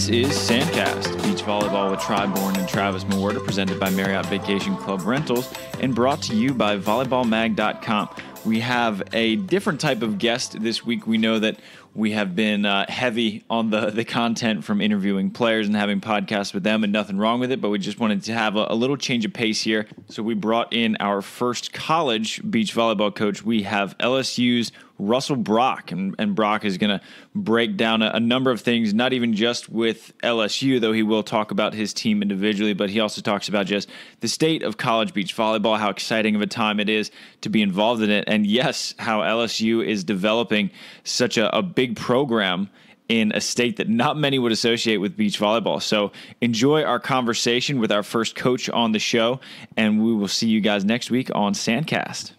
This is Sandcast, beach volleyball with Tri-Born and Travis Mawarda, presented by Marriott Vacation Club Rentals and brought to you by volleyballmag.com. We have a different type of guest this week. We know that we have been heavy on the content from interviewing players and having podcasts with them, and nothing wrong with it, but we just wanted to have a little change of pace here. So we brought in our first college beach volleyball coach. We have LSU's Russell Brock, and Brock is going to break down a number of things, not even just with LSU, though he will talk about his team individually, but he also talks about just the state of college beach volleyball, how exciting of a time it is to be involved in it, and yes, how LSU is developing such a big program in a state that not many would associate with beach volleyball. So enjoy our conversation with our first coach on the show, and we will see you guys next week on Sandcast.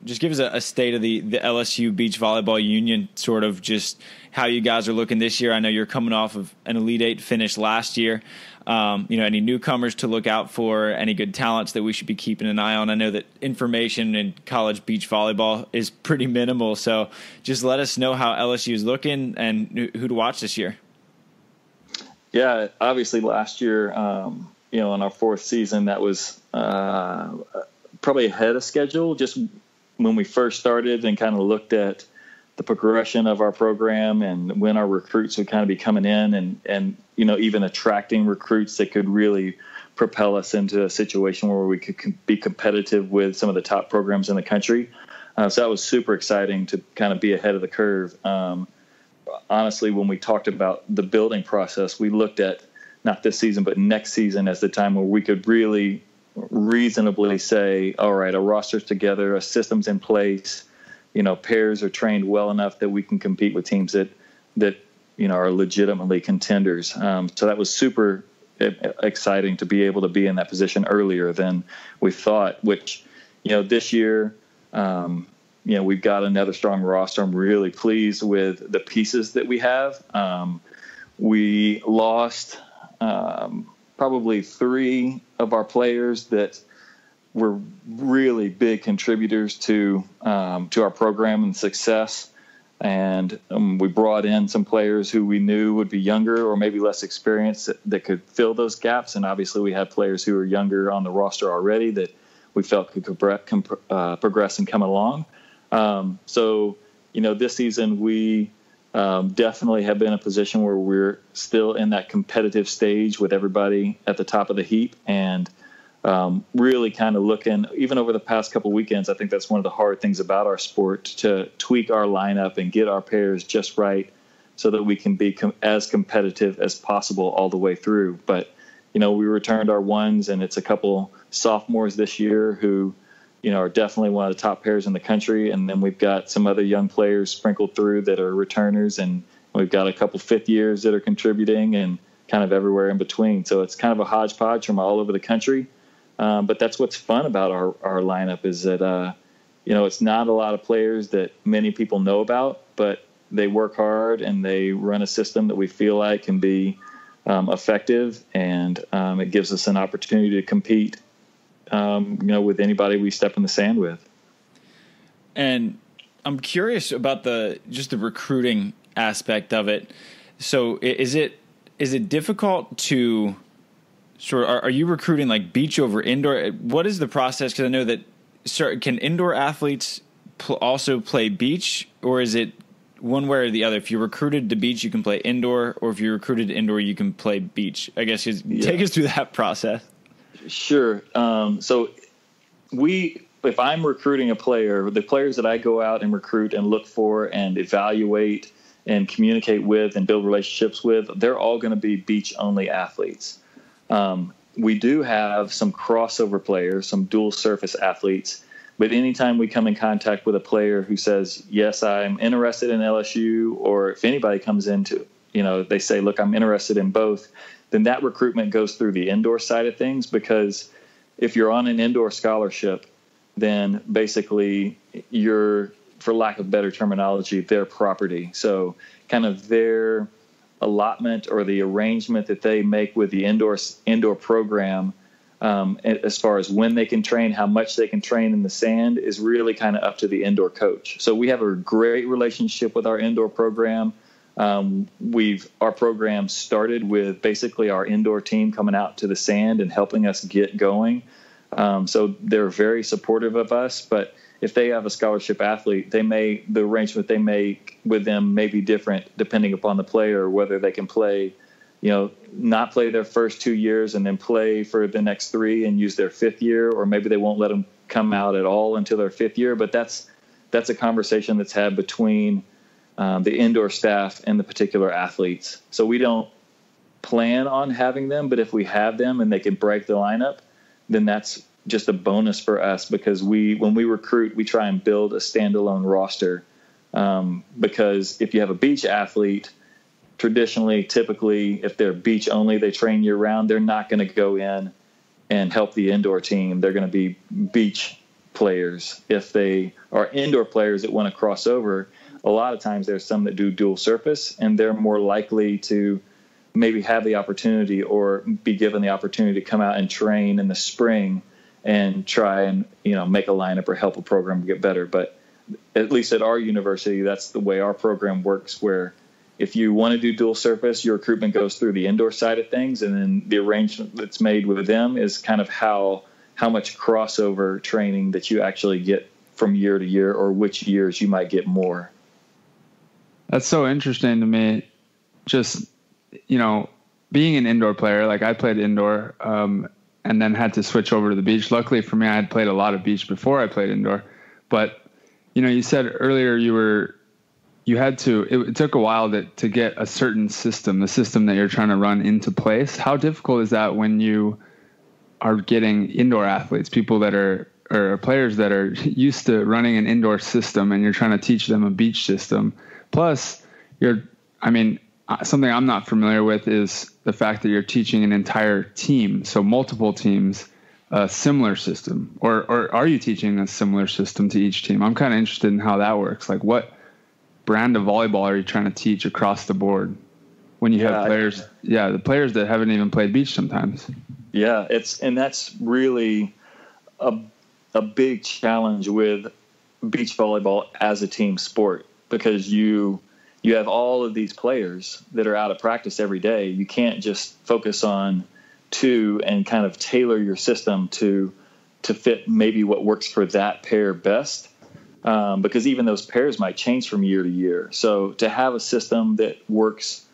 Just give us a state of the LSU Beach Volleyball Union, sort of just how you guys are looking this year. I know you're coming off of an Elite Eight finish last year. Any newcomers to look out for, any good talents that we should be keeping an eye on. I know that information in college beach volleyball is pretty minimal, so just let us know how LSU is looking and who to watch this year. Yeah, obviously last year, in our fourth season, that was probably ahead of schedule, just when we first started and kind of looked at the progression of our program and when our recruits would kind of be coming in and even attracting recruits that could really propel us into a situation where we could be competitive with some of the top programs in the country. So that was super exciting to kind of be ahead of the curve. Honestly, when we talked about the building process, we looked at not this season, but next season as the time where we could really reasonably say, all right, a roster's together, a system's in place, pairs are trained well enough that we can compete with teams that are legitimately contenders. So that was super exciting to be able to be in that position earlier than we thought, which, this year, we've got another strong roster. I'm really pleased with the pieces that we have. We lost probably three of our players that were really big contributors to our program and success. And we brought in some players who we knew would be younger or maybe less experienced that could fill those gaps. And obviously we had players who were younger on the roster already that we felt could progress and come along. So this season we definitely have been in a position where we're still in that competitive stage with everybody at the top of the heap, and really kind of looking, even over the past couple of weekends, I think that's one of the hard things about our sport, to tweak our lineup and get our pairs just right so that we can be as competitive as possible all the way through. But, we returned our ones, and it's a couple sophomores this year who are definitely one of the top pairs in the country. And then we've got some other young players sprinkled through that are returners. And we've got a couple fifth years that are contributing and kind of everywhere in between. So it's kind of a hodgepodge from all over the country. But that's what's fun about our lineup is that, it's not a lot of players that many people know about, but they work hard and they run a system that we feel like can be effective. And it gives us an opportunity to compete with anybody we step in the sand with. And I'm curious about the recruiting aspect of it. So is it difficult to are you recruiting like beach over indoor? What is the process? Because I know that can indoor athletes also play beach, or is it one way or the other? If you're recruited to beach, you can play indoor, or if you're recruited to indoor, you can play beach. I guess take us through that process. Sure. So if I'm recruiting a player, the players that I go out and recruit and look for and evaluate and communicate with and build relationships with, they're all going to be beach-only athletes. We do have some crossover players, some dual surface athletes, but anytime we come in contact with a player who says, yes, I'm interested in LSU, or if anybody comes into, they say, look, I'm interested in both, then that recruitment goes through the indoor side of things, because if you're on an indoor scholarship, then basically you're, for lack of better terminology, their property. So kind of their allotment or the arrangement that they make with the indoor program, as far as when they can train, how much they can train in the sand, is really kind of up to the indoor coach. So we have a great relationship with our indoor program. Our program started with basically our indoor team coming out to the sand and helping us get going. So they're very supportive of us, but if they have a scholarship athlete, the arrangement they make with them may be different depending upon the player, whether they can play, not play their first 2 years and then play for the next 3 and use their 5th year, or maybe they won't let them come out at all until their 5th year. But that's a conversation that's had between the indoor staff and the particular athletes. So we don't plan on having them, but if we have them and they can break the lineup, then that's just a bonus for us, because when we recruit, we try and build a standalone roster. Because if you have a beach athlete, typically, if they're beach only, they train year round, they're not going to go in and help the indoor team. They're going to be beach players. If they are indoor players that want to cross over, a lot of times there's some that do dual surface, and they're more likely to maybe have the opportunity or be given the opportunity to come out and train in the spring and try and, make a lineup or help a program get better. But at least at our university, that's the way our program works, where if you want to do dual surface, your recruitment goes through the indoor side of things, and then the arrangement that's made with them is kind of how much crossover training that you actually get from year to year, or which years you might get more. That's so interesting to me. Just, being an indoor player, like I played indoor, and then had to switch over to the beach. Luckily for me, I had played a lot of beach before I played indoor. But, you said earlier it took a while to get a certain system, the system that you're trying to run, into place. How difficult is that when you are getting indoor athletes, people that are, or players that are used to running an indoor system, and you're trying to teach them a beach system? Plus, something I'm not familiar with is the fact that you're teaching an entire team, so multiple teams, a similar system, or are you teaching a similar system to each team? I'm kind of interested in how that works. Like, what brand of volleyball are you trying to teach across the board when you have players? The players that haven't even played beach sometimes. Yeah, that's really a big challenge with beach volleyball as a team sport, because you have all of these players that are out of practice every day. You can't just focus on 2 and kind of tailor your system to fit maybe what works for that pair best, because even those pairs might change from year to year. So to have a system that works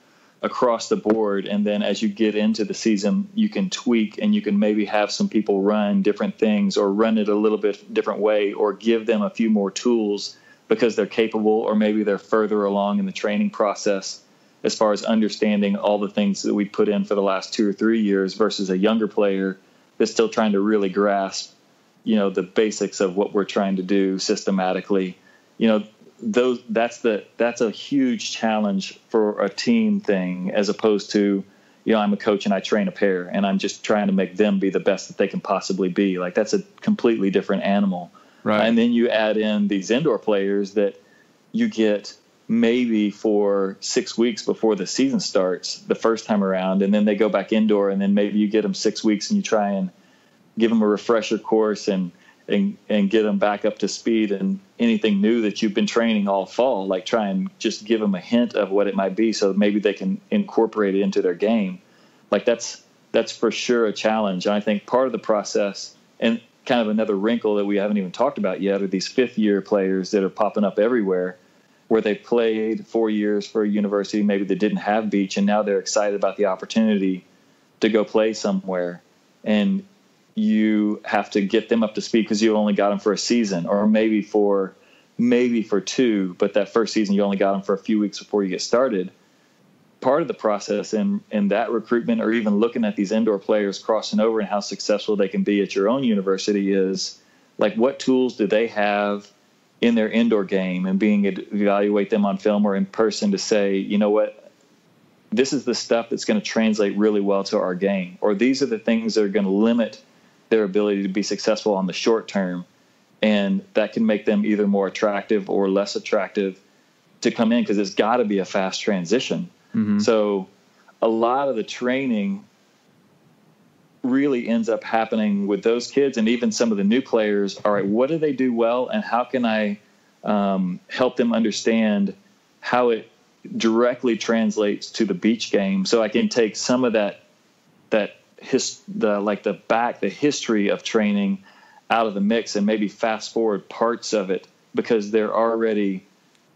across the board, and then as you get into the season, you can tweak, and you can maybe have some people run different things, or run it a little bit different way, or give them a few more tools because they're capable, or maybe they're further along in the training process as far as understanding all the things that we put in for the last 2 or 3 years, versus a younger player that's still trying to really grasp, the basics of what we're trying to do systematically. That's a huge challenge for a team thing, as opposed to, I'm a coach and I train a pair and I'm just trying to make them be the best that they can possibly be. Like, that's a completely different animal. Right. And then you add in these indoor players that you get maybe for 6 weeks before the season starts the first time around, and then they go back indoor, and then maybe you get them 6 weeks and you try and give them a refresher course and get them back up to speed, and anything new that you've been training all fall, like try and just give them a hint of what it might be, so maybe they can incorporate it into their game. Like, that's for sure a challenge. And I think part of the process, and kind of another wrinkle that we haven't even talked about yet, are these 5th-year players that are popping up everywhere, where they played 4 years for a university, maybe they didn't have beach, and now they're excited about the opportunity to go play somewhere. And you have to get them up to speed because you only got them for a season, or maybe for 2, but that first season you only got them for a few weeks before you get started. Part of the process in that recruitment, or even looking at these indoor players crossing over and how successful they can be at your own university, is like, what tools do they have in their indoor game, and being able to evaluate them on film or in person to say, you know what, this is the stuff that's going to translate really well to our game, or these are the things that are going to limit their ability to be successful on the short term. And that can make them either more attractive or less attractive to come in, because it's got to be a fast transition. Mm-hmm. So a lot of the training really ends up happening with those kids, and even some of the new players. All right, what do they do well, and how can I help them understand how it directly translates to the beach game. So I can take some of the history of training out of the mix and maybe fast forward parts of it because they're already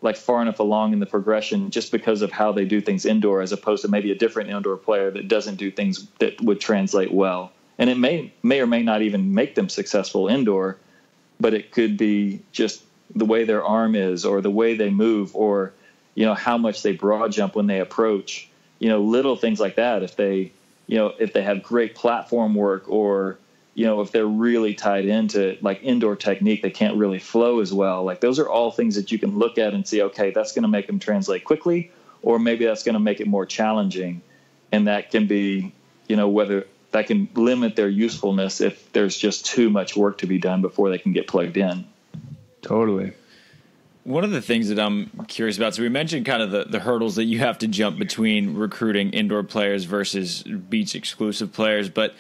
like far enough along in the progression just because of how they do things indoor, as opposed to maybe a different indoor player that doesn't do things that would translate well. And it may or may not even make them successful indoor, but it could be just the way their arm is or the way they move or, how much they broad jump when they approach, little things like that. If they have great platform work or, if they're really tied into like indoor technique, they can't really flow as well. Like those are all things that you can look at and see, okay, that's going to make them translate quickly, or maybe that's going to make it more challenging. And that can be, whether that can limit their usefulness if there's just too much work to be done before they can get plugged in. Totally. One of the things that I'm curious about, so we mentioned kind of the hurdles that you have to jump between recruiting indoor players versus beach exclusive players, but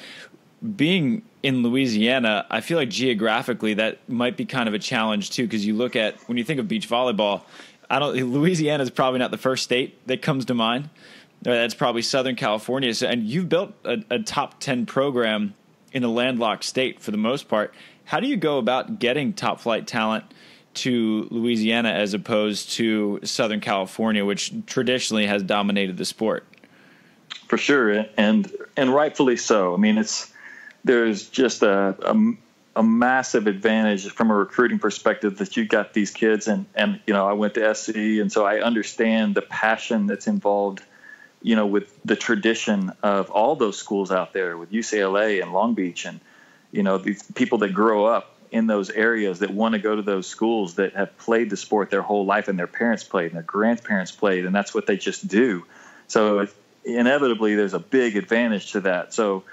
being in Louisiana, I feel like geographically that might be kind of a challenge too, because you look at, when you think of beach volleyball, Louisiana is probably not the first state that comes to mind. That's probably Southern California. So, and you've built a top 10 program in a landlocked state for the most part. How do you go about getting top flight talent to Louisiana as opposed to Southern California, which traditionally has dominated the sport? For sure, and rightfully so. I mean, there's just a massive advantage from a recruiting perspective that you got these kids, and I went to SC, and so I understand the passion that's involved, with the tradition of all those schools out there, with UCLA and Long Beach, and these people that grow up in those areas that want to go to those schools that have played the sport their whole life, and their parents played and their grandparents played, and that's what they just do. So inevitably there's a big advantage to that. So,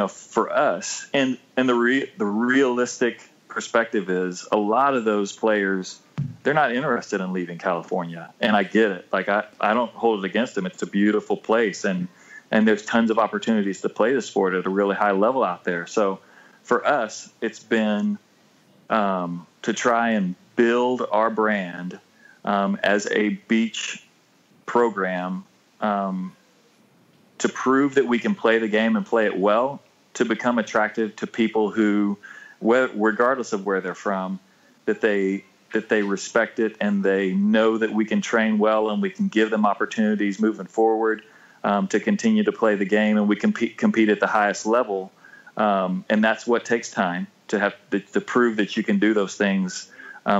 for us, and the realistic perspective is a lot of those players, they're not interested in leaving California. And I get it. Like I don't hold it against them. It's a beautiful place, and there's tons of opportunities to play the sport at a really high level out there. So for us, it's been to try and build our brand as a beach program, to prove that we can play the game and play it well, to become attractive to people who, regardless of where they're from, that they respect it and they know that we can train well and we can give them opportunities moving forward to continue to play the game, and we compete at the highest level. And that's what takes time to have to prove that you can do those things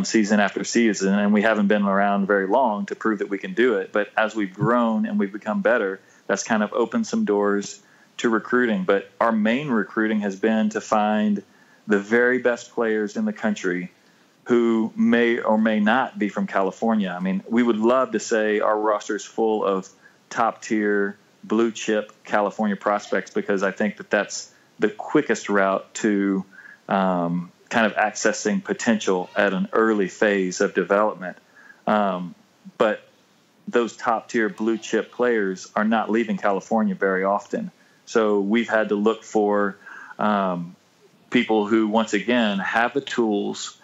season after season. And we haven't been around very long to prove that we can do it. But as we've grown and we've become better, that's kind of opened some doors to recruiting. But our main recruiting has been to find the very best players in the country who may or may not be from California. I mean, we would love to say our roster is full of top-tier, blue-chip California prospects, because I think that that's the quickest route to kind of accessing potential at an early phase of development. But those top-tier blue-chip players are not leaving California very often. So we've had to look for people who, once again, have the tools,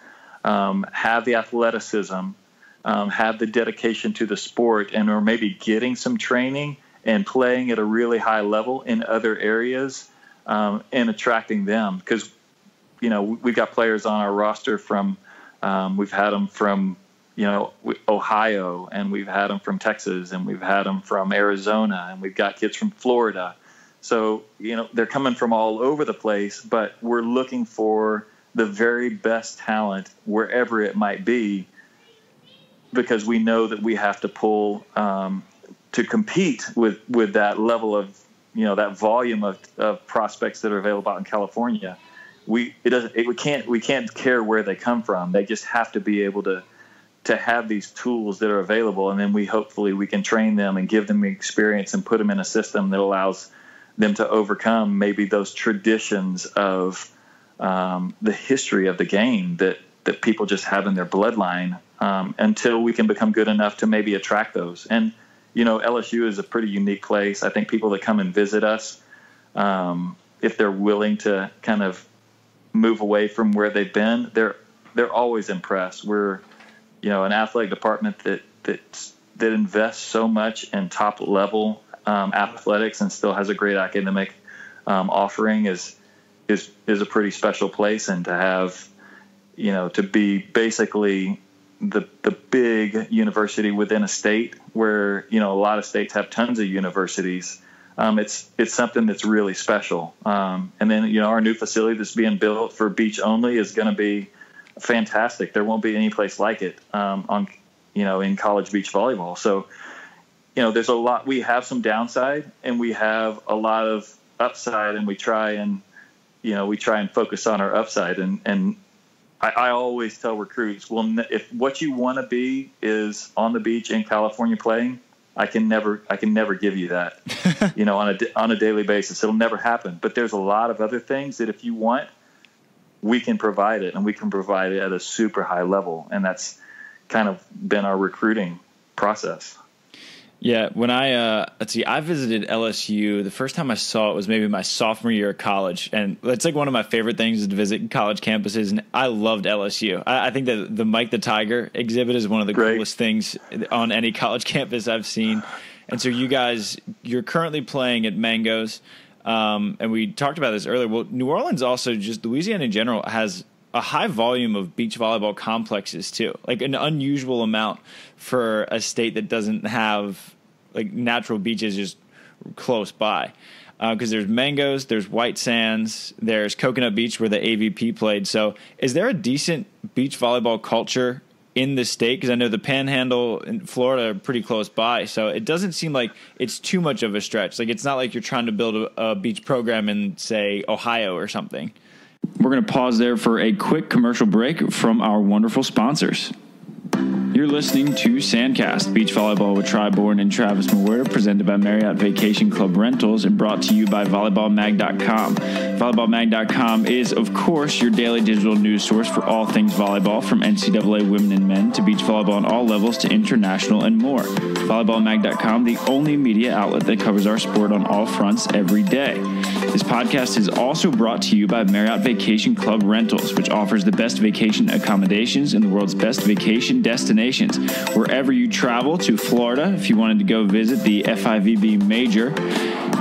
have the athleticism, have the dedication to the sport, and are maybe getting some training and playing at a really high level in other areas, and attracting them. Because, we've got players on our roster from, we've had them from, Ohio, and we've had them from Texas, and we've had them from Arizona, and we've got kids from Florida. So, they're coming from all over the place, but we're looking for the very best talent wherever it might be, because we know that we have to pull to compete with that level of, that volume of prospects that are available out in California. We can't care where they come from. They just have to be able to have these tools that are available, and then hopefully we can train them and give them the experience and put them in a system that allows them to overcome maybe those traditions of the history of the game that people just have in their bloodline, until we can become good enough to maybe attract those. And, LSU is a pretty unique place. I think people that come and visit us, if they're willing to kind of move away from where they've been, they're always impressed. We're, an athletic department that that invests so much in top level athletics and still has a great academic offering is a pretty special place. And to have, to be basically the big university within a state where, a lot of states have tons of universities. It's something that's really special. And then, our new facility that's being built for beach only is going to be fantastic. There won't be any place like it in college beach volleyball. So, there's a lot. We have some downside and we have a lot of upside, and we try and focus on our upside. And I always tell recruits, well, if what you want to be is on the beach in California playing, I can never give you that, on a daily basis. It'll never happen. But there's a lot of other things that if you want, we can provide it, and we can provide it at a super high level. And that's kind of been our recruiting process. Yeah, when I visited LSU. The first time I saw it was maybe my sophomore year of college, and it's like one of my favorite things is to visit college campuses. And I loved LSU. I think that the Mike the Tiger exhibit is one of the coolest things on any college campus I've seen. And so you're currently playing at Mangoes, and we talked about this earlier. Well, New Orleans also, just Louisiana in general, has a high volume of beach volleyball complexes too, like an unusual amount for a state that doesn't have like natural beaches just close by. Because there's Mangoes, there's White Sands, there's Coconut Beach where the AVP played. So is there a decent beach volleyball culture in the state? Because I know the Panhandle and Florida are pretty close by. So it doesn't seem like it's too much of a stretch. Like it's not like you're trying to build a beach program in, say, Ohio or something. We're going to pause there for a quick commercial break from our wonderful sponsors. You're listening to Sandcast, Beach Volleyball with Tri-Bourne and Travis Mawerda, presented by Marriott Vacation Club Rentals and brought to you by volleyballmag.com. Volleyballmag.com is, of course, your daily digital news source for all things volleyball, from NCAA women and men to beach volleyball on all levels to international and more. Volleyballmag.com, the only media outlet that covers our sport on all fronts every day. This podcast is also brought to you by Marriott Vacation Club Rentals, which offers the best vacation accommodations in the world's best vacation destinations. Wherever you travel, to Florida if you wanted to go visit the FIVB Major,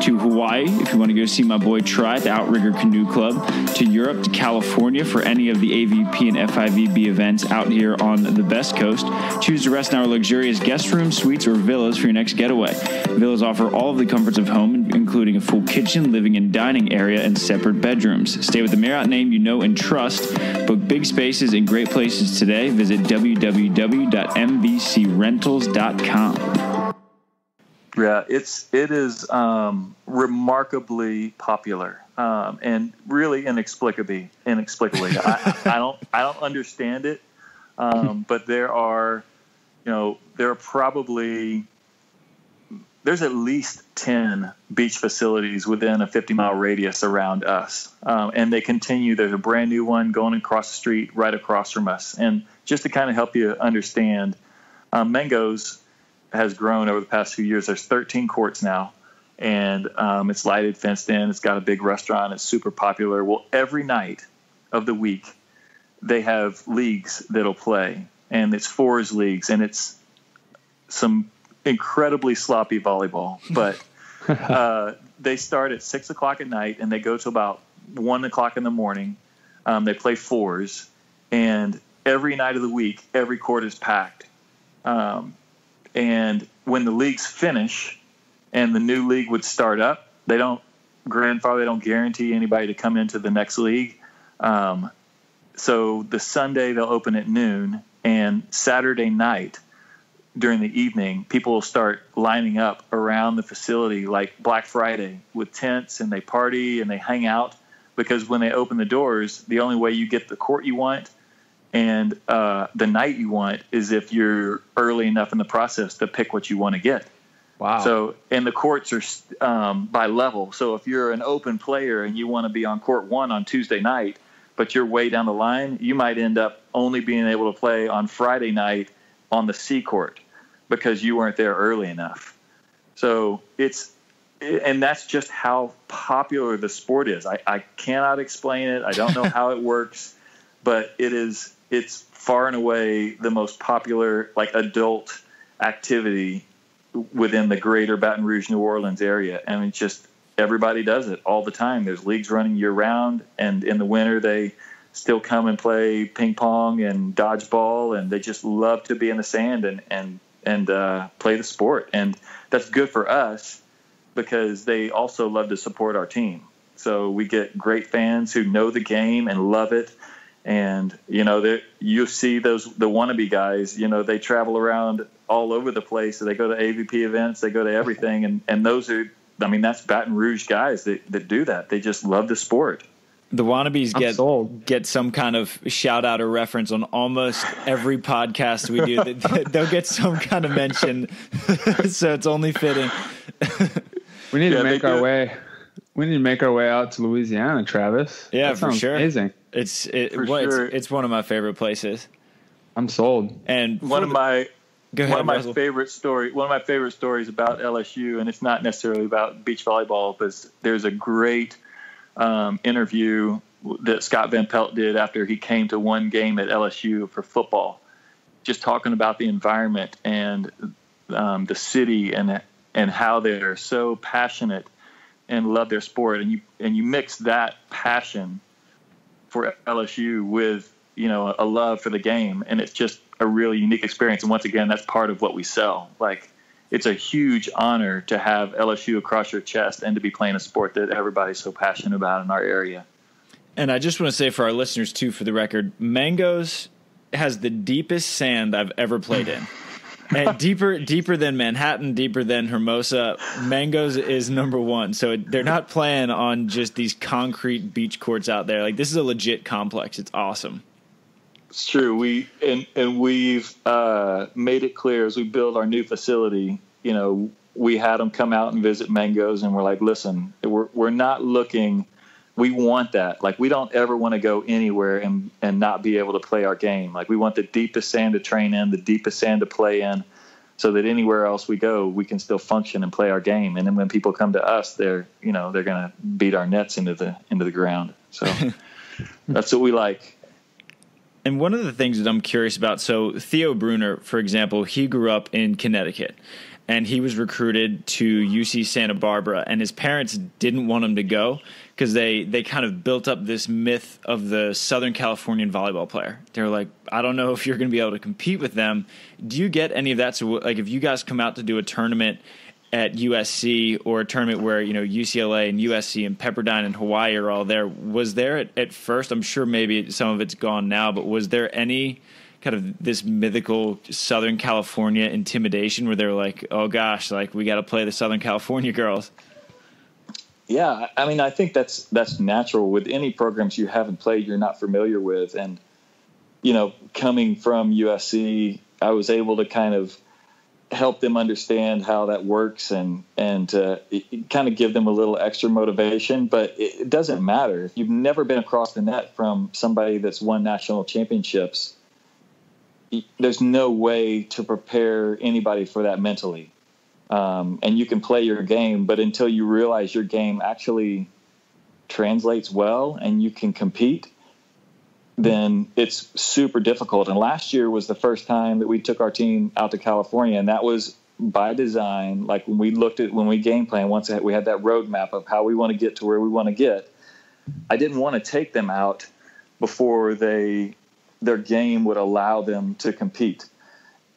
to Hawaii if you want to go see my boy Tri at the Outrigger Canoe Club, to Europe, to California for any of the AVP and FIVB events out here on the best coast. Choose to rest in our luxurious guest rooms, suites, or villas for your next getaway. Villas offer all of the comforts of home, including a full kitchen, living and dining area, and separate bedrooms. Stay with the Marriott name you know and trust. Book big spaces and great places today. Visit www.mbcrentals.com. Yeah, it is remarkably popular, and really inexplicably. I don't understand it, but there's at least 10 beach facilities within a 50-mile radius around us, and they continue. There's a brand new one going across the street right across from us, and just to kind of help you understand, Mangoes has grown over the past few years. There's 13 courts now, and it's lighted, fenced in. It's got a big restaurant. It's super popular. Well, every night of the week, they have leagues that'll play, and it's fours leagues, and it's some incredibly sloppy volleyball. But they start at 6 o'clock at night, and they go to about 1 o'clock in the morning. They play fours, and every night of the week, every court is packed. And when the leagues finish and the new league would start up, they don't guarantee anybody to come into the next league. So the Sunday they'll open at noon, and Saturday night during the evening, people will start lining up around the facility like Black Friday with tents, and they party and they hang out, because when they open the doors, the only way you get the court you want and the night you want is if you're early enough in the process to pick what you want to get. Wow. So, and the courts are by level. So if you're an open player and you want to be on court 1 on Tuesday night, but you're way down the line, you might end up only being able to play on Friday night on the C court because you weren't there early enough. So and that's just how popular the sport is. I cannot explain it. I don't know how it works, but it's far and away the most popular, like, adult activity within the greater Baton Rouge, New Orleans area. And it's just everybody does it all the time. There's leagues running year round, and in the winter they still come and play ping pong and dodgeball, and they just love to be in the sand and play the sport. And that's good for us because they also love to support our team. So we get great fans who know the game and love it. And, you see the wannabe guys, they travel around all over the place. So they go to AVP events, they go to everything. And those are, that's Baton Rouge guys that do that. They just love the sport. The wannabes get some kind of shout out or reference on almost every podcast we do. They'll get some kind of mention. So it's only fitting. We need to make our way. We need to make our way out to Louisiana, Travis. Yeah, that for sure. Amazing. It's one of my favorite places. I'm sold. And one of my favorite stories about LSU, and it's not necessarily about beach volleyball, but there's a great interview that Scott Van Pelt did after he came to one game at LSU for football, just talking about the environment and the city and how they're so passionate and love their sport. And you mix that passion for LSU with, a love for the game. And it's just a really unique experience. And once again, that's part of what we sell. Like, it's a huge honor to have LSU across your chest and to be playing a sport that everybody's so passionate about in our area. And I just want to say for our listeners too, for the record, Mangoes has the deepest sand I've ever played in. And deeper than Manhattan, deeper than Hermosa. Mangoes is number one. So they're not playing on just these concrete beach courts out there. Like, this is a legit complex. It's awesome. It's true. We've made it clear as we build our new facility, we had them come out and visit Mangoes, and we're like, listen, we're not looking. We want that. Like, we don't ever want to go anywhere and not be able to play our game. Like, we want the deepest sand to train in, the deepest sand to play in, so that anywhere else we go, we can still function and play our game. And then when people come to us, they're going to beat our nets into the ground. So that's what we like. And one of the things that I'm curious about, so Theo Bruner, for example, he grew up in Connecticut. And he was recruited to UC Santa Barbara, and his parents didn't want him to go because they kind of built up this myth of the Southern Californian volleyball player. They were like, I don't know if you're going to be able to compete with them. Do you get any of that? So, like, if you guys come out to do a tournament at USC or a tournament where, UCLA and USC and Pepperdine and Hawaii are all there, was there at first, I'm sure maybe some of it's gone now, but was there any kind of this mythical Southern California intimidation where they're like, oh gosh, like, we got to play the Southern California girls? Yeah. I think that's natural with any programs you haven't played, you're not familiar with. And, coming from USC, I was able to kind of help them understand how that works and kind of give them a little extra motivation, but it doesn't matter. If you've never been across the net from somebody that's won national championships, there's no way to prepare anybody for that mentally. And you can play your game, but until you realize your game actually translates well and you can compete, then it's super difficult. And last year was the first time that we took our team out to California, and that was by design. Like, when we game plan, once we had that roadmap of how we want to get to where we want to get, I didn't want to take them out before their game would allow them to compete.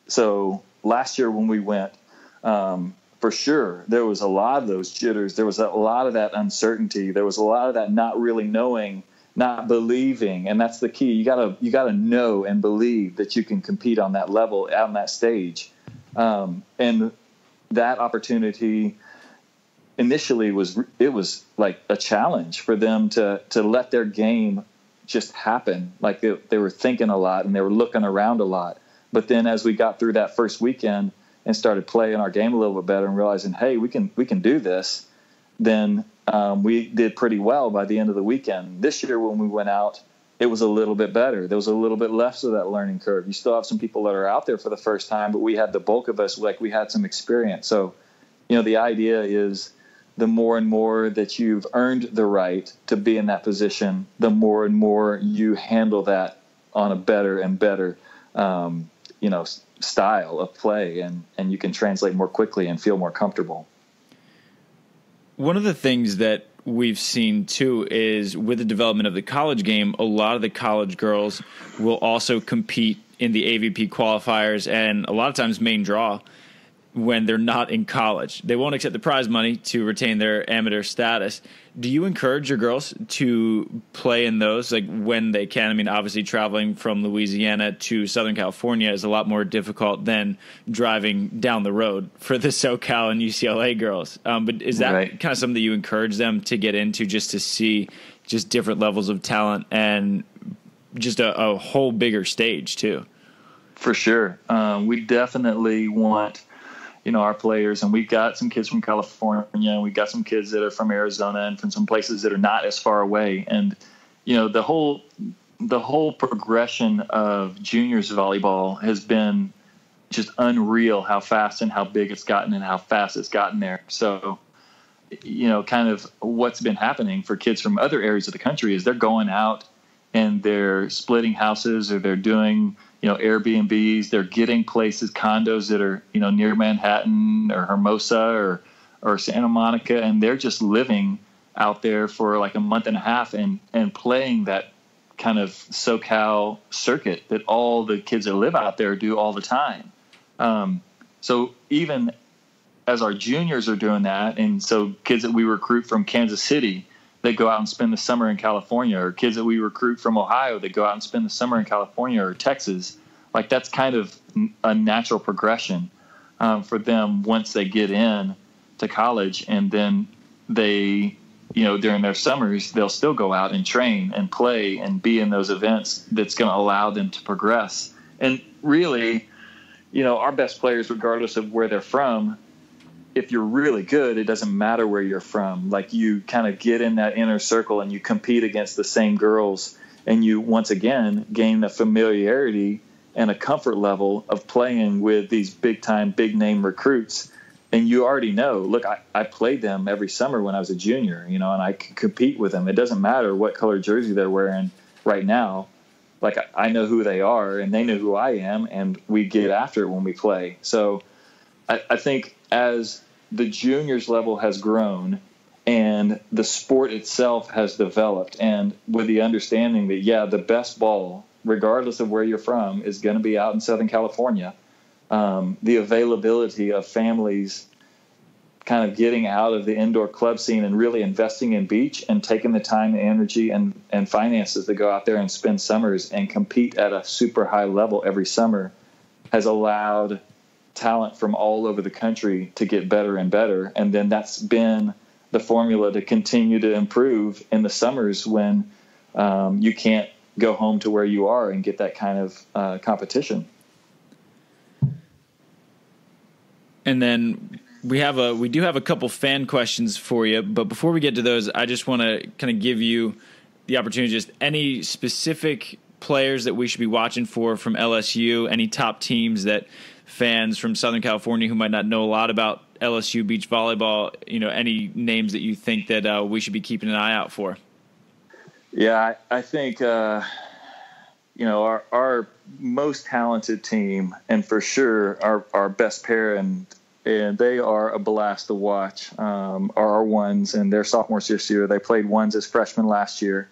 So last year when we went, for sure, there was a lot of those jitters. There was a lot of that uncertainty. There was a lot of that not really knowing, not believing. And that's the key. You gotta know and believe that you can compete on that level, on that stage. And that opportunity initially was like a challenge for them to let their game just happen. Like, they were thinking a lot and they were looking around a lot. But then as we got through that first weekend and started playing our game a little bit better and realizing, hey, we can do this, then we did pretty well by the end of the weekend. This year when we went out, it was a little bit better. There was a little bit less of that learning curve. You still have some people that are out there for the first time, but we had the bulk of us, like, we had some experience. So, the idea is, the more and more that you've earned the right to be in that position, the more and more you handle that on a better and better style of play, and you can translate more quickly and feel more comfortable. One of the things that we've seen too is with the development of the college game, a lot of the college girls will also compete in the AVP qualifiers and a lot of times main draw when they're not in college. They won't accept the prize money to retain their amateur status. Do you encourage your girls to play in those, like when they can? I mean, obviously traveling from Louisiana to Southern California is a lot more difficult than driving down the road for the SoCal and UCLA girls. But is that right. kind of something that you encourage them to get into, just to see just different levels of talent and just a whole bigger stage too? For sure. We definitely want our players, and we've got some kids from California, and we've got some kids that are from Arizona and from some places that are not as far away. And, the whole progression of juniors volleyball has been just unreal, how fast and how big it's gotten and how fast it's gotten there. So, kind of what's been happening for kids from other areas of the country is they're going out and they're splitting houses, or they're doing Airbnbs. They're getting places, condos that are, near Manhattan or Hermosa or Santa Monica. And they're just living out there for like a month and a half and playing that kind of SoCal circuit that all the kids that live out there do all the time. So even as our juniors are doing that, and so kids that we recruit from Kansas City, they go out and spend the summer in California, or kids that we recruit from Ohio, they go out and spend the summer in California or Texas. Like, that's kind of a natural progression for them once they get in to college. And then they, during their summers, they'll still go out and train and play and be in those events that's going to allow them to progress. And really, our best players, regardless of where they're from, if you're really good, it doesn't matter where you're from. Like, you kind of get in that inner circle and you compete against the same girls, and you once again gain the familiarity and a comfort level of playing with these big time, big name recruits. And you already know, look, I played them every summer when I was a junior, and I can compete with them. It doesn't matter what color jersey they're wearing right now. Like, I know who they are and they know who I am, and we get after it when we play. So I think as the juniors level has grown and the sport itself has developed, and with the understanding that, the best ball, regardless of where you're from, is going to be out in Southern California, the availability of families kind of getting out of the indoor club scene and really investing in beach and taking the time and energy and finances to go out there and spend summers and compete at a super high level every summer has allowed talent from all over the country to get better and better. And then that's been the formula to continue to improve in the summers when you can't go home to where you are and get that kind of competition. And then we do have a couple fan questions for you, but before we get to those, I just want to kind of give you the opportunity, just any specific players that we should be watching for from LSU, any top teams that fans from Southern California who might not know a lot about LSU beach volleyball, any names that you think that we should be keeping an eye out for? Yeah, I think, our most talented team, and for sure our best pair, and they are a blast to watch, are our ones, and they're sophomores this year. They played ones as freshmen last year.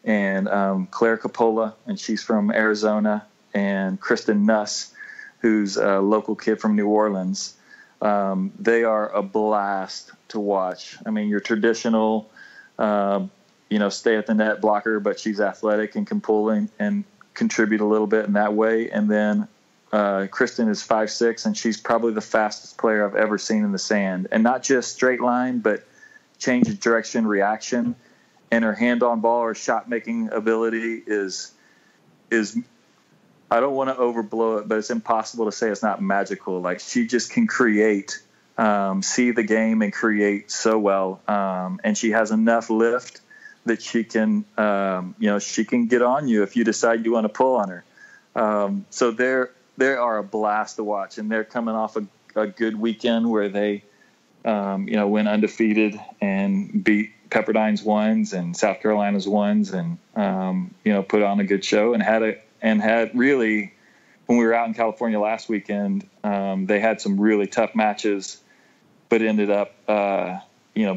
And Claire Coppola, and she's from Arizona, and Kristen Nuss, who's a local kid from New Orleans. They are a blast to watch. I mean, your traditional, stay at the net blocker, but she's athletic and can pull in and contribute a little bit in that way. And then Kristen is 5'6", and she's probably the fastest player I've ever seen in the sand. And not just straight line, but change of direction, reaction. And her hand-on ball or shot-making ability is I don't want to overblow it, but it's impossible to say it's not magical. Like, she just can create, see the game and create so well. And she has enough lift that she can, she can get on you if you decide you want to pull on her. So they are a blast to watch, and they're coming off a good weekend where they, went undefeated and beat Pepperdine's ones and South Carolina's ones, and put on a good show and had really when we were out in California last weekend, they had some really tough matches, but ended up,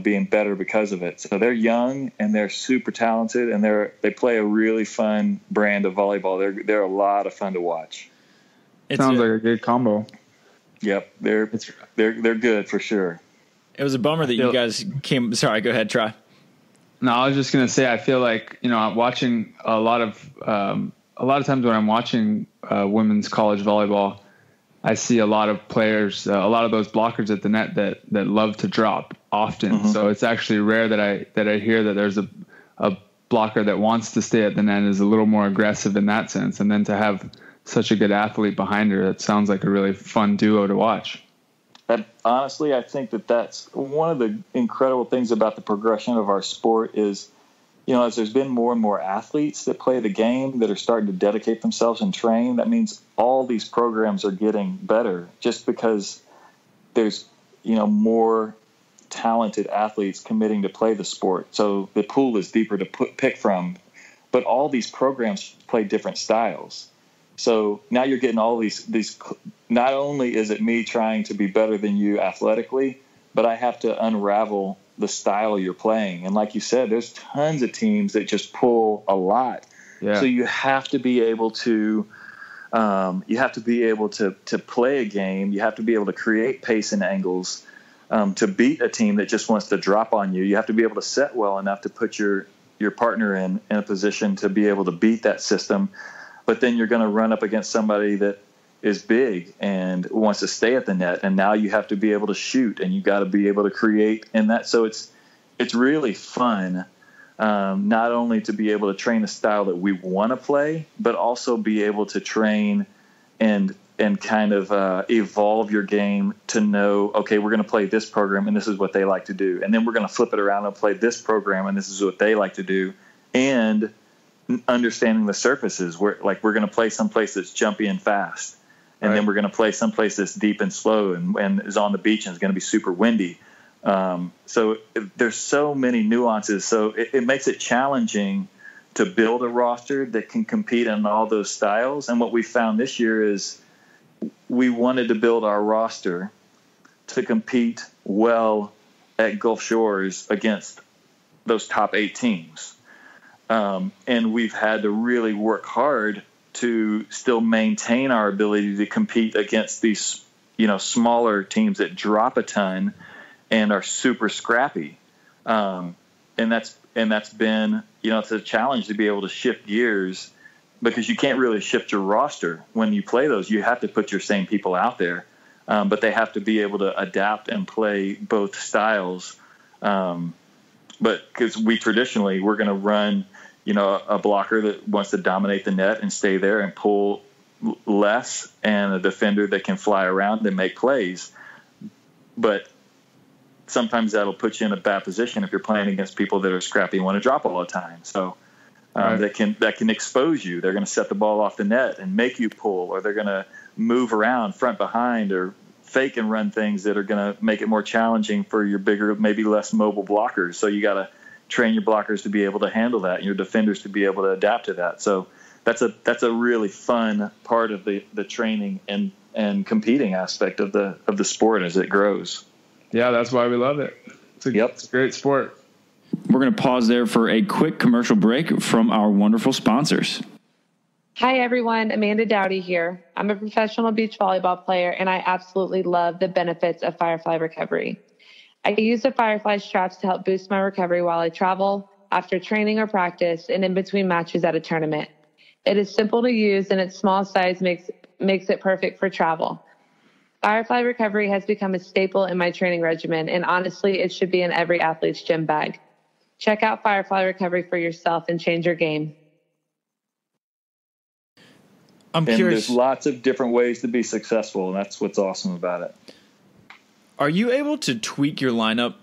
being better because of it. So they're young and they're super talented, and they play a really fun brand of volleyball. They're a lot of fun to watch. Sounds like a good combo. Yep, they're good for sure. It was a bummer that you guys came. Sorry, go ahead, try. No, I was just gonna say I feel like I'm watching a lot of times when I'm watching women's college volleyball, I see a lot of players, a lot of those blockers at the net that love to drop often. Mm-hmm. So it's actually rare that I hear that there's a blocker that wants to stay at the net and is a little more aggressive in that sense. And then to have such a good athlete behind her, that sounds like a really fun duo to watch. And honestly, I think that's one of the incredible things about the progression of our sport is, as there's been more and more athletes that play the game that are starting to dedicate themselves and train, that means all these programs are getting better just because there's, more talented athletes committing to play the sport. So the pool is deeper to pick from, but all these programs play different styles. So now you're getting all these, not only is it me trying to be better than you athletically, but I have to unravel the style you're playing. And like you said, there's tons of teams that just pull a lot. Yeah. So you have to be able to, to play a game. You have to be able to create pace and angles, to beat a team that just wants to drop on you. You have to be able to set well enough to put your partner in a position to be able to beat that system. But then you're going to run up against somebody that is big and wants to stay at the net, and now you have to be able to shoot, and you got to be able to create. And that, so it's really fun, not only to be able to train the style that we want to play, but also be able to train and kind of evolve your game to know, okay, we're going to play this program, and this is what they like to do, and then we're going to flip it around and play this program, and this is what they like to do, and understanding the surfaces. We're going to play someplace that's jumpy and fast. And then we're going to play someplace that's deep and slow and is on the beach and is going to be super windy. So there's so many nuances. So it makes it challenging to build a roster that can compete in all those styles. And what we found this year is we wanted to build our roster to compete well at Gulf Shores against those top 8 teams. And we've had to really work hard to still maintain our ability to compete against these, smaller teams that drop a ton and are super scrappy. And that's been, it's a challenge to be able to shift gears, because you can't really shift your roster when you play those. You have to put your same people out there, but they have to be able to adapt and play both styles. But because we're going to run, a blocker that wants to dominate the net and stay there and pull less, and a defender that can fly around and make plays. But sometimes that'll put you in a bad position if you're playing against people that are scrappy and want to drop all the time. So that can expose you. They're going to set the ball off the net and make you pull, or they're going to move around front behind, or fake and run things that are going to make it more challenging for your bigger, maybe less mobile blockers. So you got to train your blockers to be able to handle that, and your defenders to be able to adapt to that. So that's a really fun part of the training and competing aspect of the sport as it grows. Yeah, that's why we love it. It's a great sport. We're going to pause there for a quick commercial break from our wonderful sponsors. Hi, everyone. Amanda Dowdy here. I'm a professional beach volleyball player, and I absolutely love the benefits of Firefly Recovery. I use the Firefly straps to help boost my recovery while I travel, after training or practice, and in between matches at a tournament. It is simple to use, and its small size makes it perfect for travel. Firefly Recovery has become a staple in my training regimen, and honestly, it should be in every athlete's gym bag. Check out Firefly Recovery for yourself and change your game. I'm curious. There's lots of different ways to be successful, and that's what's awesome about it. Are you able to tweak your lineup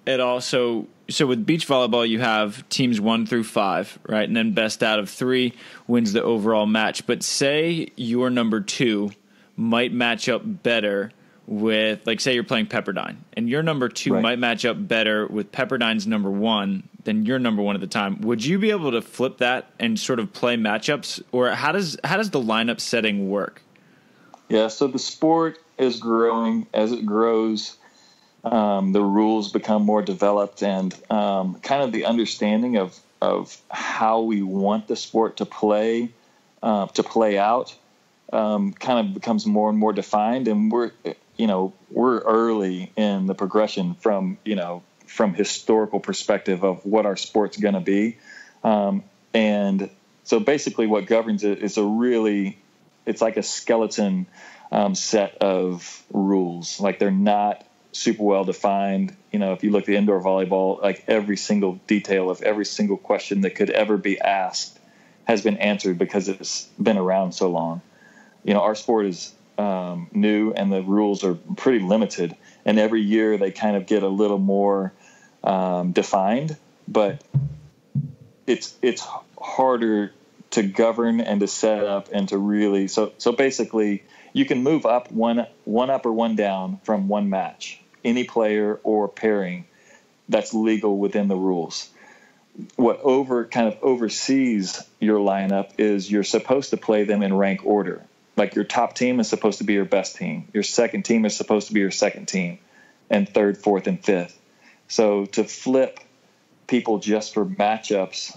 at all? So with beach volleyball, you have teams 1 through 5, right? And then best out of 3 wins the overall match. But say your number 2 might match up better with, like, say you're playing Pepperdine, and your number 2 might match up better with Pepperdine's number 1 than your number 1 at the time. Would you be able to flip that and sort of play matchups, or how does the lineup setting work? Yeah, so the sport is growing. As it grows, the rules become more developed, and kind of the understanding of how we want the sport to play out kind of becomes more and more defined. And we're early in the progression from historical perspective of what our sport's going to be. And so basically what governs it is it's like a skeleton set of rules. Like, they're not super well defined. If you look at indoor volleyball, like every single detail of every single question that could ever be asked has been answered because it's been around so long. Our sport is new, and the rules are pretty limited, and every year they kind of get a little more defined, but it's harder to govern and to set up and to really, so basically you can move up one up or one down from one match, any player or pairing. That's legal within the rules. What kind of oversees your lineup is you're supposed to play them in rank order. Like, your top team is supposed to be your best team. Your second team is supposed to be your second team, and third, fourth, and fifth. So to flip people just for matchups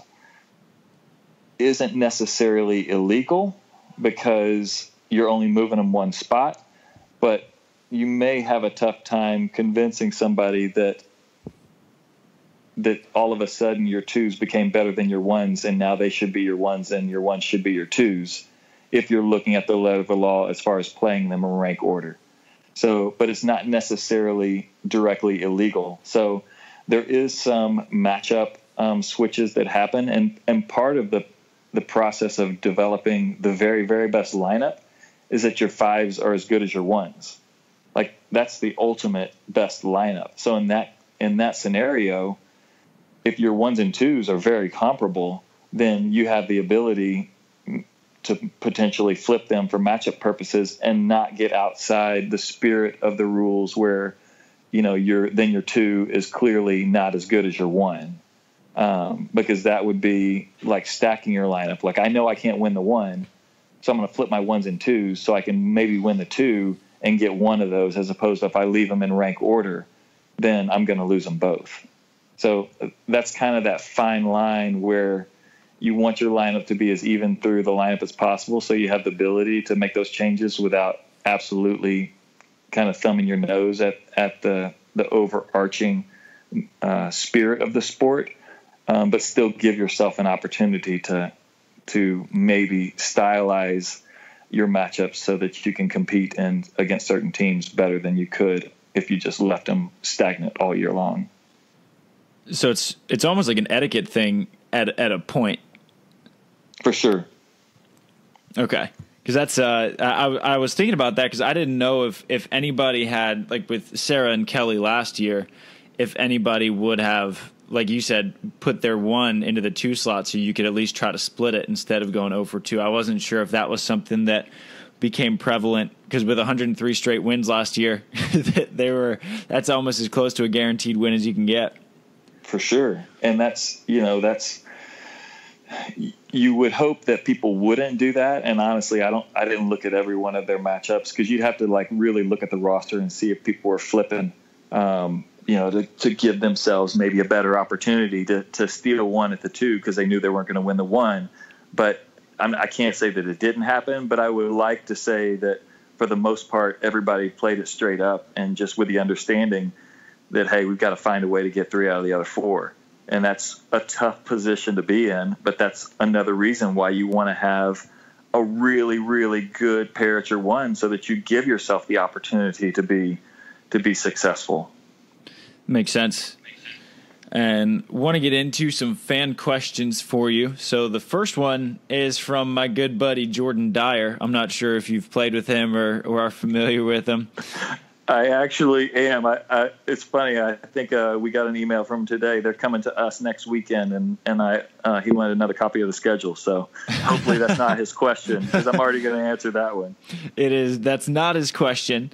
isn't necessarily illegal because you're only moving them one spot, but you may have a tough time convincing somebody that all of a sudden your twos became better than your ones, and now they should be your ones and your ones should be your twos, if you're looking at the letter of the law as far as playing them in rank order. So, but it's not necessarily directly illegal. So there is some matchup switches that happen, and part of the process of developing the very, very best lineup is that your fives are as good as your ones. Like, that's the ultimate best lineup. So in that scenario, if your ones and twos are very comparable, then you have the ability to potentially flip them for matchup purposes and not get outside the spirit of the rules where, your two is clearly not as good as your one. Because that would be like stacking your lineup. Like, I know I can't win the one, so I'm going to flip my ones and twos so I can maybe win the two and get one of those, as opposed to if I leave them in rank order, then I'm going to lose them both. So that's kind of that fine line where you want your lineup to be as even through the lineup as possible, so you have the ability to make those changes without absolutely kind of thumbing your nose at the overarching spirit of the sport, but still give yourself an opportunity to maybe stylize your matchups so that you can compete against certain teams better than you could if you just left them stagnant all year long. So it's almost like an etiquette thing at a point. For sure. Okay. Because that's I was thinking about that because I didn't know if anybody had, like with Sarah and Kelly last year, if anybody would have, like you said, put their one into the two slot so you could at least try to split it instead of going 0 for 2. I wasn't sure if that was something that became prevalent because with 103 straight wins last year, that's almost as close to a guaranteed win as you can get. For sure. And that's you would hope that people wouldn't do that. And honestly, I didn't look at every one of their matchups because you'd have to like really look at the roster and see if people were flipping, to give themselves maybe a better opportunity to steal one at the two because they knew they weren't going to win the one. But I can't say that it didn't happen, but I would like to say that for the most part, everybody played it straight up and just with the understanding that, hey, we've got to find a way to get 3 out of the other 4. And that's a tough position to be in, but that's another reason why you want to have a really, really good pair at your one so that you give yourself the opportunity to be successful. Makes sense. And want to get into some fan questions for you. So the first one is from my good buddy Jordan Dyer. I'm not sure if you've played with him or are familiar with him. I actually am. It's funny. I think we got an email from today. They're coming to us next weekend, and he wanted another copy of the schedule. So hopefully that's not his question, because I'm already going to answer that one. It is. That's not his question.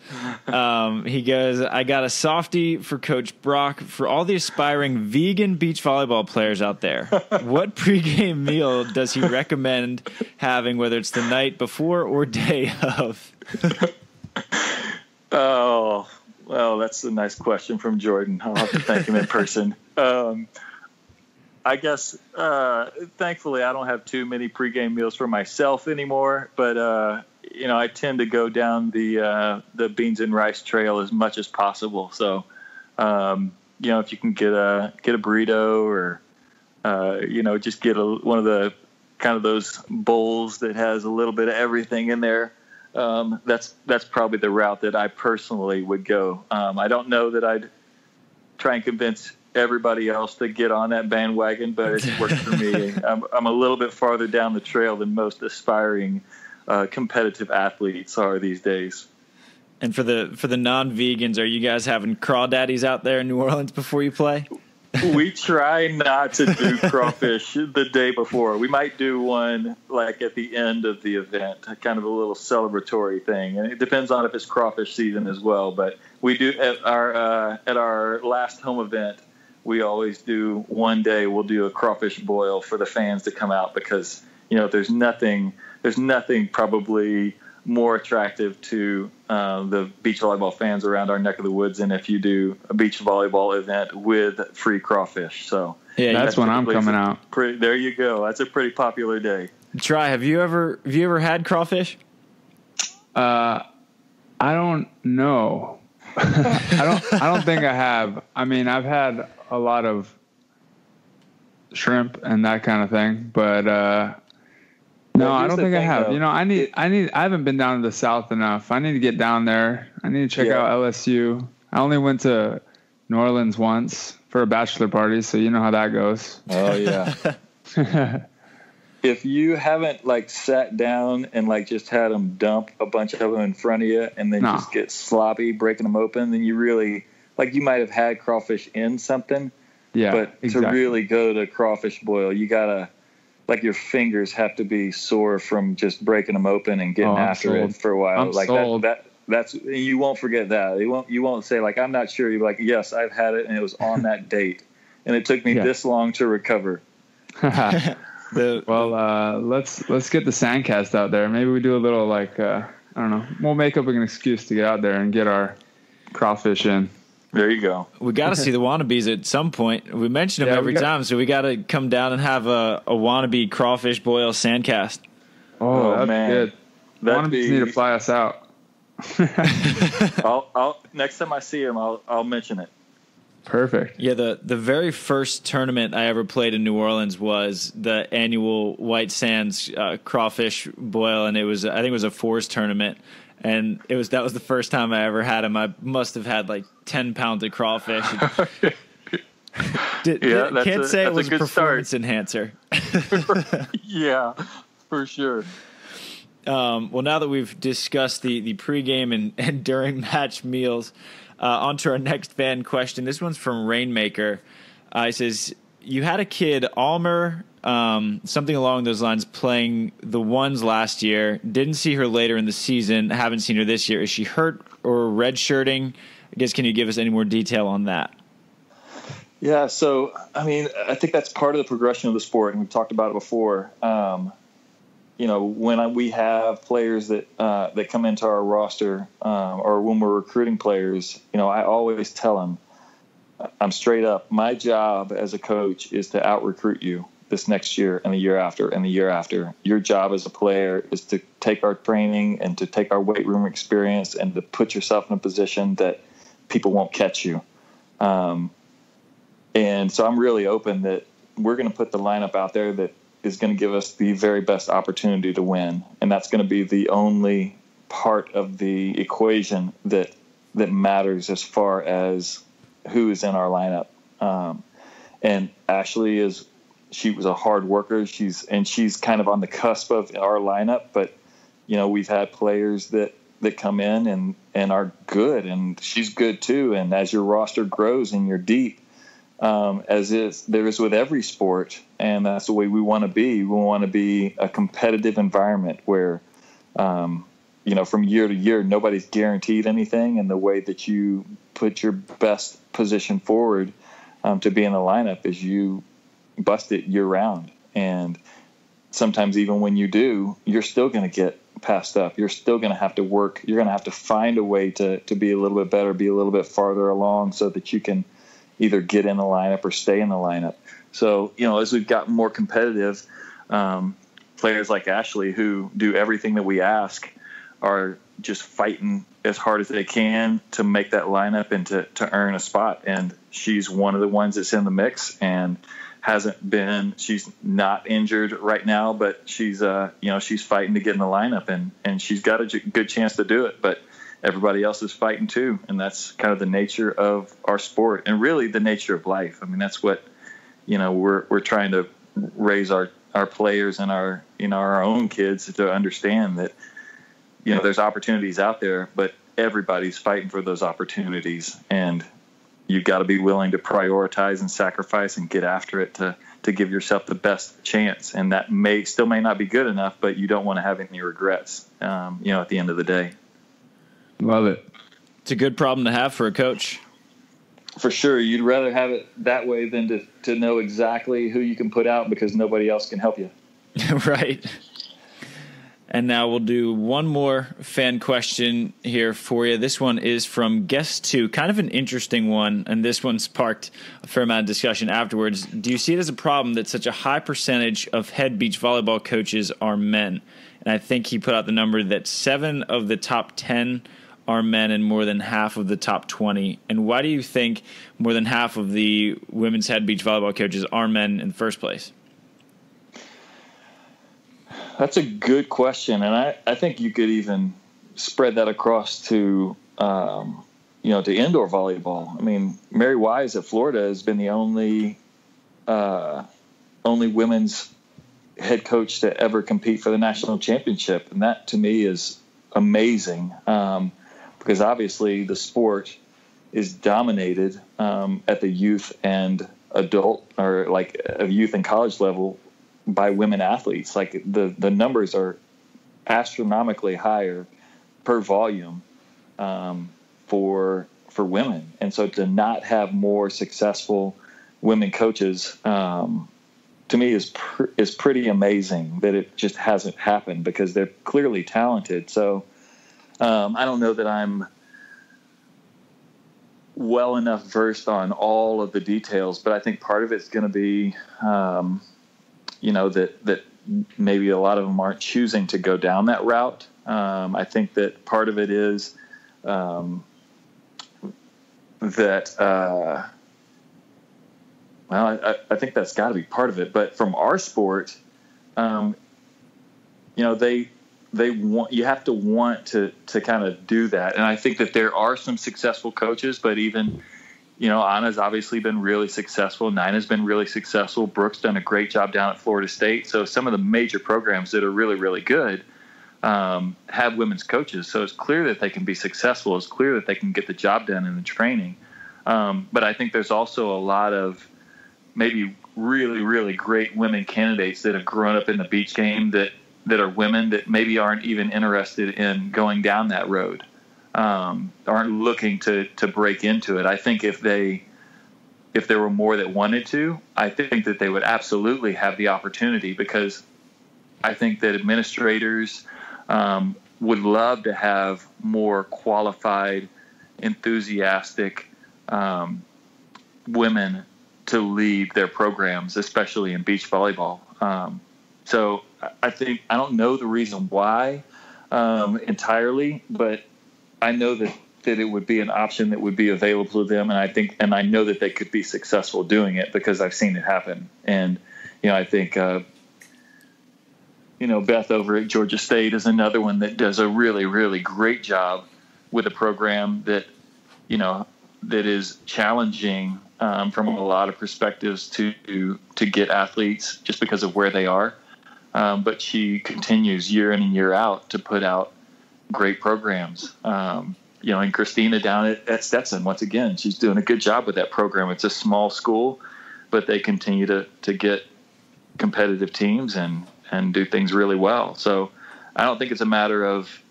He goes, I got a softie for Coach Brock for all the aspiring vegan beach volleyball players out there. What pregame meal does he recommend having, whether it's the night before or day of? Oh, well, that's a nice question from Jordan. I'll have to thank him in person. I guess, thankfully, I don't have too many pregame meals for myself anymore. But, I tend to go down the beans and rice trail as much as possible. So, if you can get a burrito or, just get one of the kind of those bowls that has a little bit of everything in there. That's probably the route that I personally would go. I don't know that I'd try and convince everybody else to get on that bandwagon, but it's worked for me. I'm a little bit farther down the trail than most aspiring competitive athletes are these days. And for the non-vegans, are you guys having crawdaddies out there in New Orleans before you play? We try not to do crawfish the day before. We might do one like at the end of the event, kind of a little celebratory thing. And it depends on if it's crawfish season as well. But we do at our last home event, we always do one day. We'll do a crawfish boil for the fans to come out, because there's nothing probably more attractive to the beach volleyball fans around our neck of the woods than if you do a beach volleyball event with free crawfish. So yeah, that's when I'm coming out. There you go. That's a pretty popular day. Try. Have you ever had crawfish? I don't know. I don't think I have. I mean, I've had a lot of shrimp and that kind of thing, but no, I don't think I have. Though. I haven't been down to the South enough. I need to get down there. I need to check out LSU. I only went to New Orleans once for a bachelor party, so you know how that goes. Oh yeah. If you haven't sat down and just had them dump a bunch of them in front of you and then just get sloppy breaking them open, then you really you might have had crawfish in something. Yeah. But exactly. To really go to crawfish boil, you gotta your fingers have to be sore from just breaking them open and getting after it for a while. That's you won't forget that. You won't say I'm not sure. You're like, yes, I've had it and it was on that date and it took me this long to recover. Well, let's get the Sandcast out there. Maybe we do a little I don't know. We'll make up an excuse to get out there and get our crawfish in. There you go. We got to see the wannabes at some point. We mention them every time, so we got to come down and have a wannabe crawfish boil Sandcast. Oh, that's man. Good. Wannabes need to fly us out. I'll next time I see him, I'll mention it. Perfect. Yeah, the very first tournament I ever played in New Orleans was the annual White Sands crawfish boil, and I think it was a fours tournament. And that was the first time I ever had him. I must have had 10 pounds of crawfish. Can't say it was a performance enhancer. Yeah, for sure. Well, now that we've discussed the pregame and during match meals, on to our next fan question. This one's from Rainmaker. He says, you had a kid, Almer, something along those lines, playing the ones last year. Didn't see her later in the season. Haven't seen her this year. Is she hurt or redshirting? I guess, can you give us any more detail on that? Yeah, so, I think that's part of the progression of the sport, and we've talked about it before. When we have players that come into our roster or when we're recruiting players, I always tell them, I'm straight up. My job as a coach is to out-recruit you this next year and the year after and the year after. Your job as a player is to take our training and to take our weight room experience and to put yourself in a position that people won't catch you. And so I'm really open that we're going to put the lineup out there that is going to give us the very best opportunity to win. And that's going to be the only part of the equation that matters as far as who is in our lineup. And Ashley she was a hard worker. She's kind of on the cusp of our lineup, but we've had players that that come in and are good, and she's good too. And as your roster grows and you're deep, there is with every sport, and that's the way we want to be. We want to be a competitive environment where, from year to year, nobody's guaranteed anything, and the way that you put your best position forward to be in the lineup is you bust it year round. And sometimes even when you do, you're still going to get passed up. You're still going to have to work. You're going to have to find a way to be a little bit better, be a little bit farther along so that you can either get in the lineup or stay in the lineup. So, as we've gotten more competitive, players like Ashley, who do everything that we ask, are just fighting as hard as they can to make that lineup and to earn a spot. And she's one of the ones that's in the mix and she's not injured right now, but she's fighting to get in the lineup, and she's got a good chance to do it. But everybody else is fighting too. And that's kind of the nature of our sport and really the nature of life. I mean, that's what, we're trying to raise our players and our own kids to understand that, there's opportunities out there, but everybody's fighting for those opportunities, and you've got to be willing to prioritize and sacrifice and get after it to give yourself the best chance. And that may not be good enough, but you don't want to have any regrets, at the end of the day. Love it. It's a good problem to have for a coach. For sure. You'd rather have it that way than to know exactly who you can put out because nobody else can help you. Right. And now we'll do one more fan question here for you. This one is from guest 2, kind of an interesting one, and this one sparked a fair amount of discussion afterwards. Do you see it as a problem that such a high percentage of head beach volleyball coaches are men? And I think he put out the number that 7 of the top 10 are men and more than half of the top 20. And why do you think more than half of the women's head beach volleyball coaches are men in the first place? That's a good question, and I think you could even spread that across to to indoor volleyball. I mean, Mary Wise at Florida has been the only women's head coach to ever compete for the national championship, and that to me is amazing because obviously the sport is dominated at the youth and adult or like a youth and college level by women athletes. Like the numbers are astronomically higher per volume for women. And so to not have more successful women coaches to me is pretty amazing that it just hasn't happened because they're clearly talented. So I don't know that I'm well enough versed on all of the details, but I think part of it's going to be that maybe a lot of them aren't choosing to go down that route. I think that part of it is I think that's got to be part of it. But from our sport, they want, you have to want to kind of do that. And I think that there are some successful coaches, but even, Anna's obviously been really successful. Nina's been really successful. Brooke's done a great job down at Florida State. So some of the major programs that are really, really good have women's coaches. So it's clear that they can be successful. It's clear that they can get the job done in the training. But I think there's also a lot of maybe really, really great women candidates that have grown up in the beach game that are women that maybe aren't even interested in going down that road. Aren't looking to break into it. I think if there were more that wanted to, I think that they would absolutely have the opportunity, because I think that administrators would love to have more qualified, enthusiastic women to lead their programs, especially in beach volleyball. So I don't know the reason why entirely, but I know that it would be an option that would be available to them. And I know that they could be successful doing it because I've seen it happen. And, I think, Beth over at Georgia State is another one that does a really, really great job with a program that, that is challenging from a lot of perspectives to get athletes just because of where they are. But she continues year in and year out to put out great programs. And Christina down at Stetson, once again, she's doing a good job with that program. It's a small school, but they continue to get competitive teams and do things really well. So I don't think it's a matter of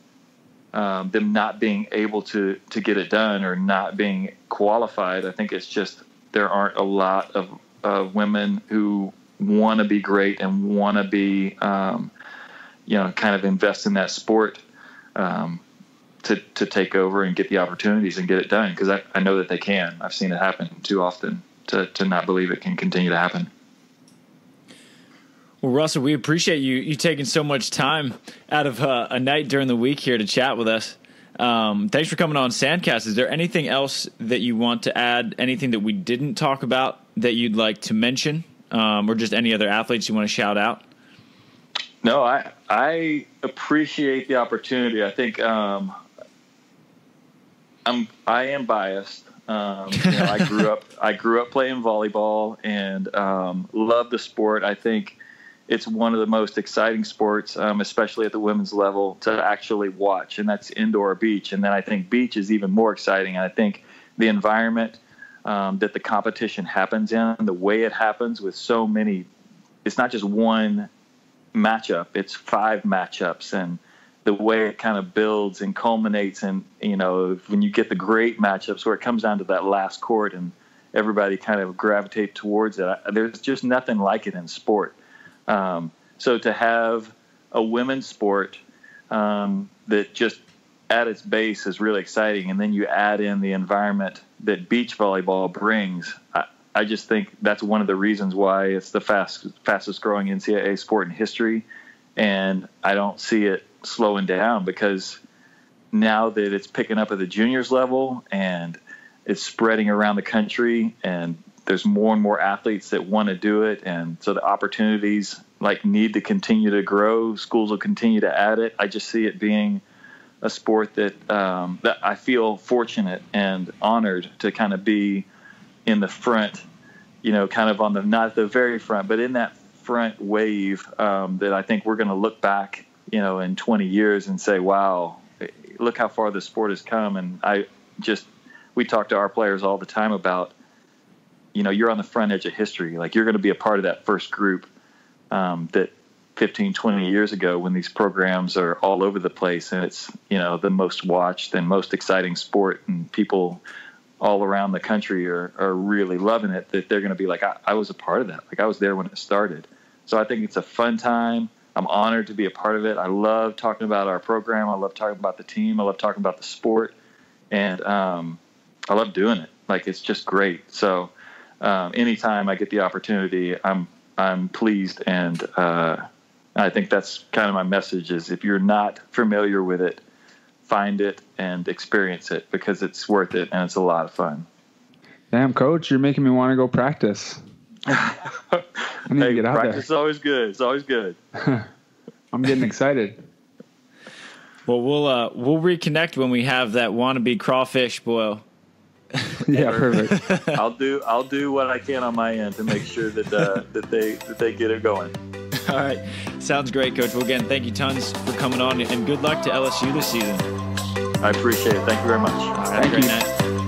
them not being able to get it done or not being qualified. I think it's just there aren't a lot of women who want to be great and want to be, kind of invest in that sport to take over and get the opportunities and get it done. Because I know that they can. I've seen it happen too often to not believe it can continue to happen. Well, Russell, we appreciate you taking so much time out of a night during the week here to chat with us. Thanks for coming on Sandcast. Is there anything else that you want to add, anything that we didn't talk about that you'd like to mention, or just any other athletes you want to shout out? No, I appreciate the opportunity. I think I am biased. I grew up playing volleyball and love the sport. I think it's one of the most exciting sports, especially at the women's level, to actually watch, and that's indoor beach. And then I think beach is even more exciting. And I think the environment that the competition happens in, the way it happens with so many, it's not just one matchup, it's 5 matchups, and the way it kind of builds and culminates. And, when you get the great matchups where it comes down to that last court and everybody kind of gravitate towards it, there's just nothing like it in sport. So to have a women's sport that just at its base is really exciting, and then you add in the environment that beach volleyball brings, I just think that's one of the reasons why it's the fastest growing NCAA sport in history. And I don't see it slowing down, because now that it's picking up at the juniors level and it's spreading around the country, and there's more and more athletes that want to do it. And so the opportunities need to continue to grow. Schools will continue to add it. I just see it being a sport that I feel fortunate and honored to kind of be in the front, kind of on not the very front, but in that front wave, that I think we're going to look back, in 20 years and say, wow, look how far the sport has come. And we talk to our players all the time about, you're on the front edge of history. You're going to be a part of that first group that 15, 20 years ago, when these programs are all over the place, and it's, the most watched and most exciting sport, and people all around the country are really loving it, that they're going to be like, I was a part of that. I was there when it started. So I think it's a fun time. I'm honored to be a part of it. I love talking about our program. I love talking about the team. I love talking about the sport. And I love doing it. It's just great. So anytime I get the opportunity, I'm pleased. And I think that's kind of my message is, if you're not familiar with it, find it and experience it, because it's worth it and it's a lot of fun. Damn, Coach, you're making me want to go practice. I need to get out practice there. is always good. It's always good. I'm getting excited. Well, we'll reconnect when we have that wannabe crawfish boil. Yeah, perfect. I'll do what I can on my end to make sure that they get it going. All right, sounds great, Coach. Well, again, thank you tons for coming on, and good luck to LSU this season. I appreciate it. Thank you very much. Have a great night.